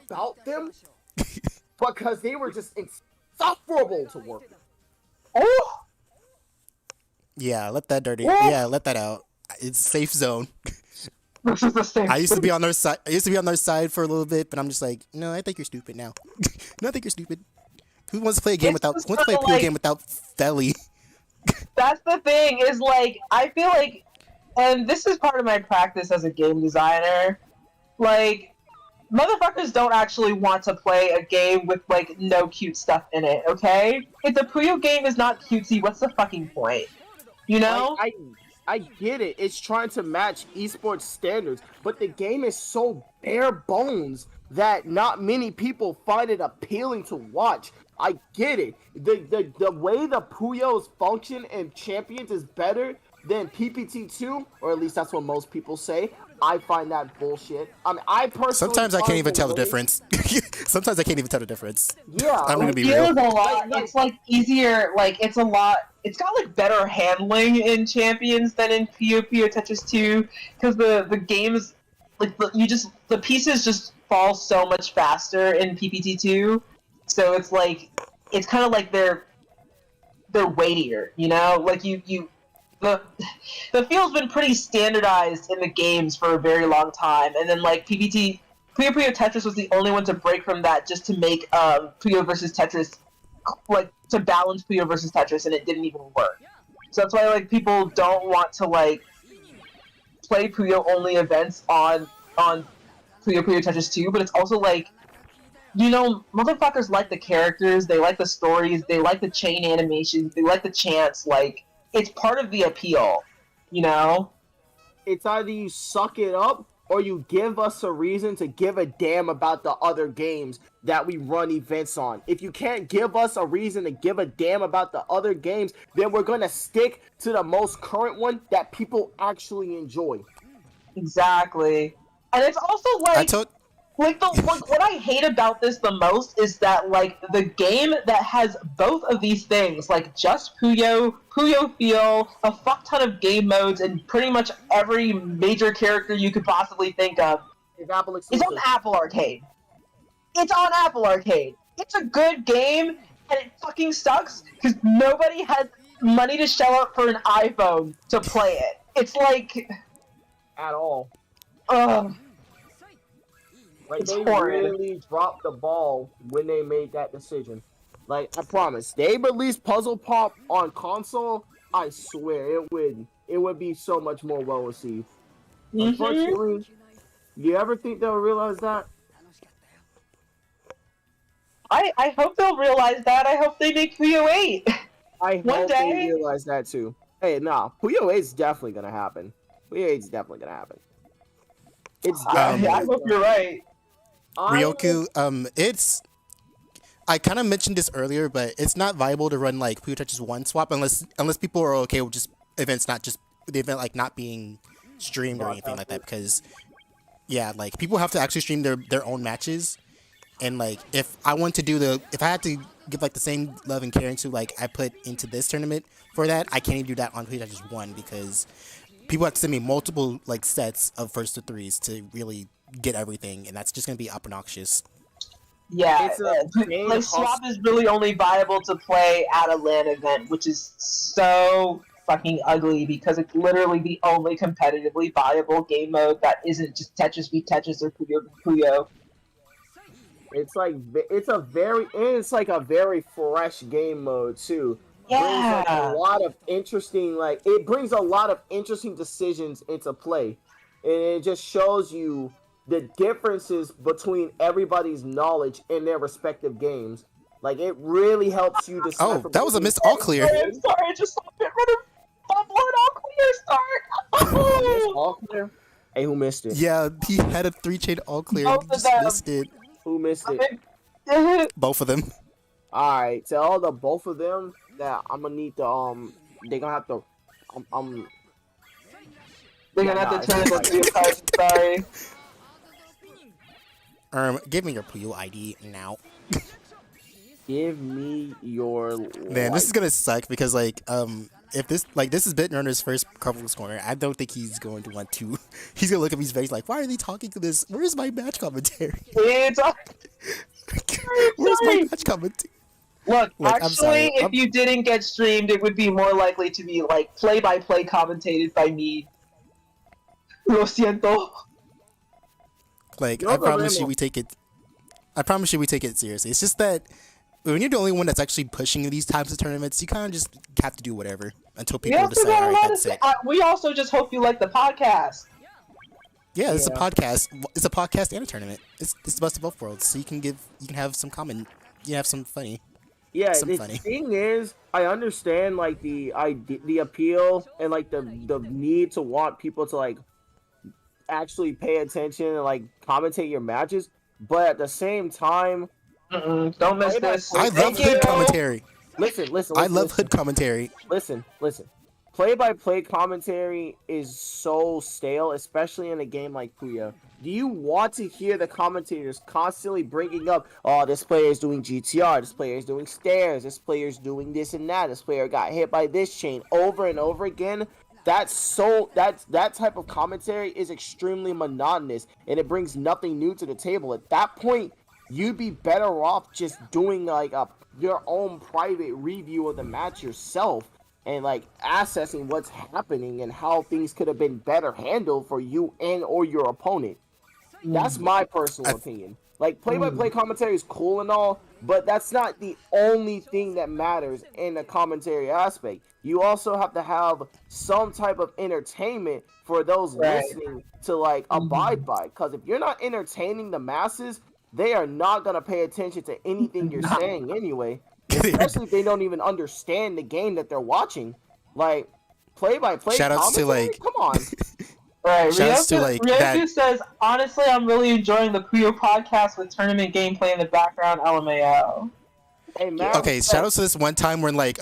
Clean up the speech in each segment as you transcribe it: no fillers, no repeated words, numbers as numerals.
about them because they were just insufferable to work with. Oh! Yeah, let that dirty. What? Yeah, let that out. It's safe zone. This is the same. I used to be on their side. I used to be on their side for a little bit, but I'm just like, no, I think you're stupid now. No, I think you're stupid. Who wants to play a game without? Who wants to play a Puyo game without Felly? That's the thing. Is like I feel like, and this is part of my practice as a game designer. Like, motherfuckers don't actually want to play a game with like no cute stuff in it. Okay, if the Puyo game is not cutesy, what's the fucking point? You know? I get it. It's trying to match esports standards, but the game is so bare bones that not many people find it appealing to watch. I get it. The way the Puyos function in Champions is better than PPT2, or at least that's what most people say. I find that bullshit. I mean, I personally Sometimes I can't even tell the difference. Sometimes I can't even tell the difference. Yeah, I'm gonna be It real. feels a lot. It's like easier. Like it's a lot. It's got like better handling in Champions than in Puyo Puyo Tetris 2 because the games like the pieces just fall so much faster in PPT 2. So it's like it's kind of like they're weightier. You know, like the field's been pretty standardized in the games for a very long time, and then like Puyo Puyo Tetris was the only one to break from that just to make Puyo versus Tetris, like to balance Puyo versus Tetris, and it didn't even work. So that's why like people don't want to like play Puyo only events on Puyo Puyo Tetris 2, but it's also like, you know, motherfuckers like the characters, they like the stories, they like the chain animations, they like the chants, like it's part of the appeal, you know? It's either you suck it up or you give us a reason to give a damn about the other games that we run events on. If you can't give us a reason to give a damn about the other games, then we're gonna stick to the most current one that people actually enjoy. Exactly. And it's also like like what I hate about this the most is that like the game that has both of these things, like just Puyo Feel, a fuck ton of game modes, and pretty much every major character you could possibly think of, is on Apple Arcade. It's on Apple Arcade. It's a good game, and it fucking sucks because nobody has money to shell out for an iPhone to play it. It's like at all. Like, they really dropped the ball when they made that decision. Like, I promise, they released Puzzle Pop on console, I swear, it would be so much more well received. Unfortunately, do you ever think they'll realize that? I hope they'll realize that. I hope they make Puyo 8. I hope they realize that too. Hey, nah, Puyo 8 is definitely gonna happen. Puyo 8 is definitely gonna happen. It's definitely I hope you're right. Ryoku, I kind of mentioned this earlier, but it's not viable to run like Puyo Tetris 1 swap unless people are okay with just events, not just the event like not being streamed or anything like that, because yeah, like people have to actually stream their own matches, and like if I had to give like the same love and care into like I put into this tournament for that, I can't even do that on Puyo Tetris 1 because people have to send me multiple like sets of first to threes to really get everything, and that's just gonna be obnoxious. Yeah, like swap is really only viable to play at a LAN event, which is so fucking ugly because it's literally the only competitively viable game mode that isn't just Tetris v Tetris or Puyo v Puyo. It's like a very fresh game mode too. Yeah, It brings a lot of interesting decisions into play, and it just shows you the differences between everybody's knowledge in their respective games. Like, it really helps you decide. Oh, that was a missed all clear. I'm sorry, I just saw it. All clear start. All clear? Hey, who missed it? Yeah, he had a 3-chain all clear. Both He of just them. missed it. Who missed it? Both of them. Alright, tell the both of them that I'm gonna need to, they're gonna have to, They're gonna have to turn it into a card, sorry. Give me your Puyo ID now. Give me your Man, this is gonna suck because like if this is bitrunner's first Carbuncle corner, I don't think he's going to want to. He's gonna look at me face like, why are they talking to this? Where's my match commentary? It's Where's my match commentary? Look, Like, actually, if you didn't get streamed, it would be more likely to be like play-by-play commentated by me. Lo siento. Like, Yo, I promise Ramo. you, we take it. I promise you, we take it seriously. It's just that when you're the only one that's actually pushing these types of tournaments, you kind of just have to do whatever until We people also decide, got all a right, lot that's of. it. We also just hope you like the podcast. Yeah, it's a Yeah. podcast. It's a podcast and a tournament. It's the best of both worlds. So you can have some comment. You have some funny. Yeah, Some the funny. thing is, I understand like the appeal and like the need to want people to like actually pay attention and like commentate your matches, but at the same time, Don't miss this. I love Thank hood you. commentary. listen. I love hood commentary. Listen. Play-by-play commentary is so stale, especially in a game like Puyo. Do you want to hear the commentators constantly bringing up, oh, this player is doing GTR, this player is doing stairs, this player is doing this and that, this player got hit by this chain over and over again? That type of commentary is extremely monotonous, and it brings nothing new to the table. At that point, you'd be better off just doing like your own private review of the match yourself, and like assessing what's happening and how things could have been better handled for you and or your opponent. That's my personal opinion. Like, play-by-play commentary is cool and all, but that's not the only thing that matters in the commentary aspect. You also have to have some type of entertainment for those listening to like abide by. Because if you're not entertaining the masses, they are not gonna pay attention to anything you're saying anyway. Especially if they don't even understand the game that they're watching. Like, play-by-play Shoutouts to, commentary? like- Come on. Right, Shouts to, like, Ryoku that- says, honestly, I'm really enjoying the Puyo podcast with tournament gameplay in the background, LMAO. Hey, man. Okay, shout out to this one time when like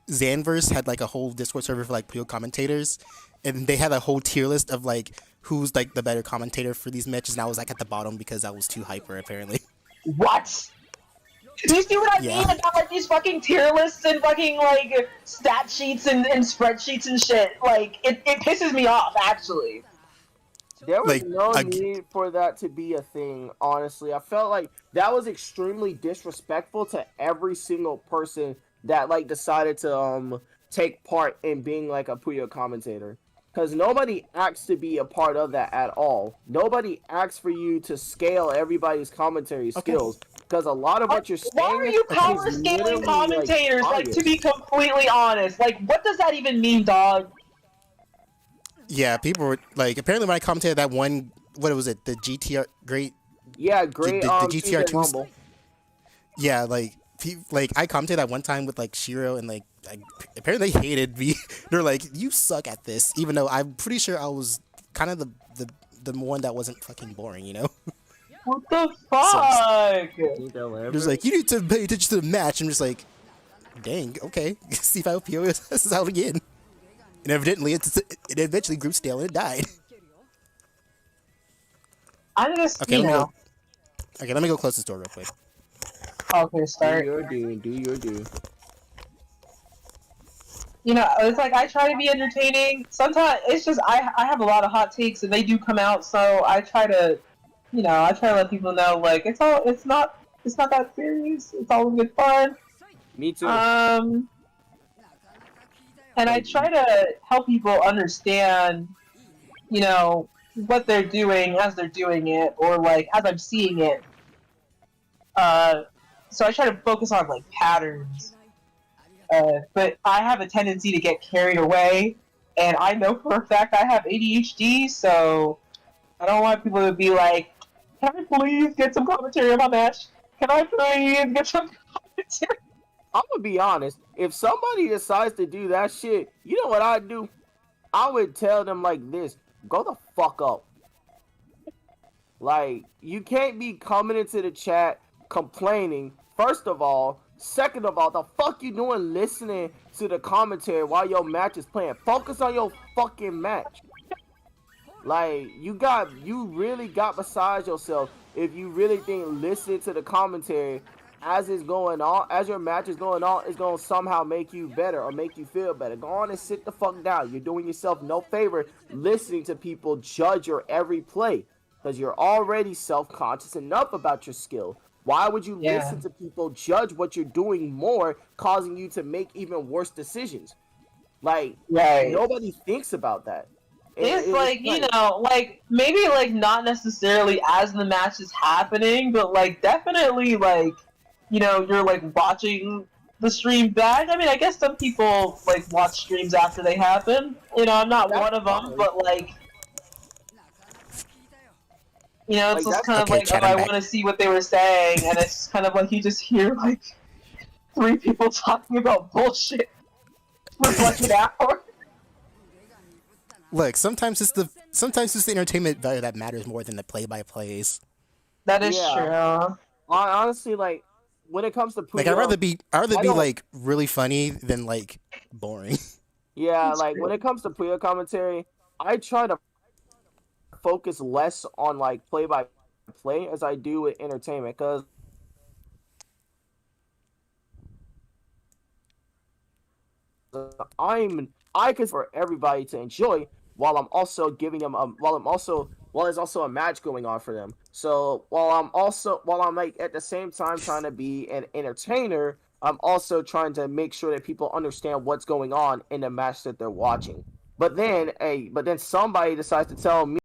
Xanverse had like a whole Discord server for like Puyo commentators, and they had a whole tier list of like who's like the better commentator for these matches, and I was like at the bottom because I was too hyper apparently. What? Do you see what I Yeah. mean about like these fucking tier lists and fucking like stat sheets and spreadsheets and shit? Like, it pisses me off, actually. There was Like, no I- need for that to be a thing, honestly. I felt like that was extremely disrespectful to every single person that like decided to take part in being like a Puyo commentator. Because nobody asks to be a part of that at all. Nobody asks for you to scale everybody's commentary skills. Because a lot of what you're saying Why are you is power scaling literally, commentators? Like, to biased. be completely honest, like, what does that even mean, dog? Yeah, people were like apparently when I commentated that one, what was it, the GTR great? Yeah, great. the GTR Season 2's Rumble. Yeah, like I commented that one time with like Shiro, and like apparently they hated me. They're like, you suck at this, even though I'm pretty sure I was kind of the one that wasn't fucking boring, you know. What the fuck? Think they'll ever- There's like, you need to pay attention to the match. I'm just like, dang, okay. See if I PO this out again. And evidently, it eventually grew stale and it died. I'm just, Okay, you let me know. go. Okay, let me go close this door real quick. Okay, Do start. your do. Do your do. You know, it's like I try to be entertaining. Sometimes it's just I have a lot of hot takes and they do come out, so I try to, you know, I try to let people know like it's not that serious. It's all good fun. Me too. And I try to help people understand, you know, what they're doing as they're doing it, or like as I'm seeing it. So I try to focus on like patterns. But I have a tendency to get carried away, and I know for a fact I have ADHD, so I don't want people to be like, "Can I please get some commentary on my match? Can I please get some commentary?" I'm gonna be honest. If somebody decides to do that shit, you know what I'd do? I would tell them like this: go the fuck up. Like, you can't be coming into the chat complaining. First of all, second of all, the fuck you doing listening to the commentary while your match is playing? Focus on your fucking match. Like, you really got beside yourself if you really think listening to the commentary as it's going on, as your match is going on, it's gonna somehow make you better or make you feel better. Go on and sit the fuck down. You're doing yourself no favor listening to people judge your every play because you're already self-conscious enough about your skill. Why would you listen to people judge what you're doing more, causing you to make even worse decisions? Like, nobody thinks about that. It's like, you know, like, maybe, like, not necessarily as the match is happening, but, like, definitely, like, you know, you're, like, watching the stream back. I mean, I guess some people, like, watch streams after they happen. You know, I'm not one of them, but, like, you know, it's just kind of like, I want to see what they were saying, and it's kind of like you just hear, like, 3 people talking about bullshit for, like, an hour. Look, sometimes it's the entertainment value that matters more than the play-by-plays. That is true. Honestly, like, when it comes to Puyo, like I'd rather be like really funny than like boring. Yeah, like when it comes to Puyo commentary, I try to focus less on like play-by-play as I do with entertainment, because I can for everybody to enjoy while I'm also giving them while there's also a match going on for them. So while I'm like at the same time trying to be an entertainer, I'm also trying to make sure that people understand what's going on in the match that they're watching. But then somebody decides to tell me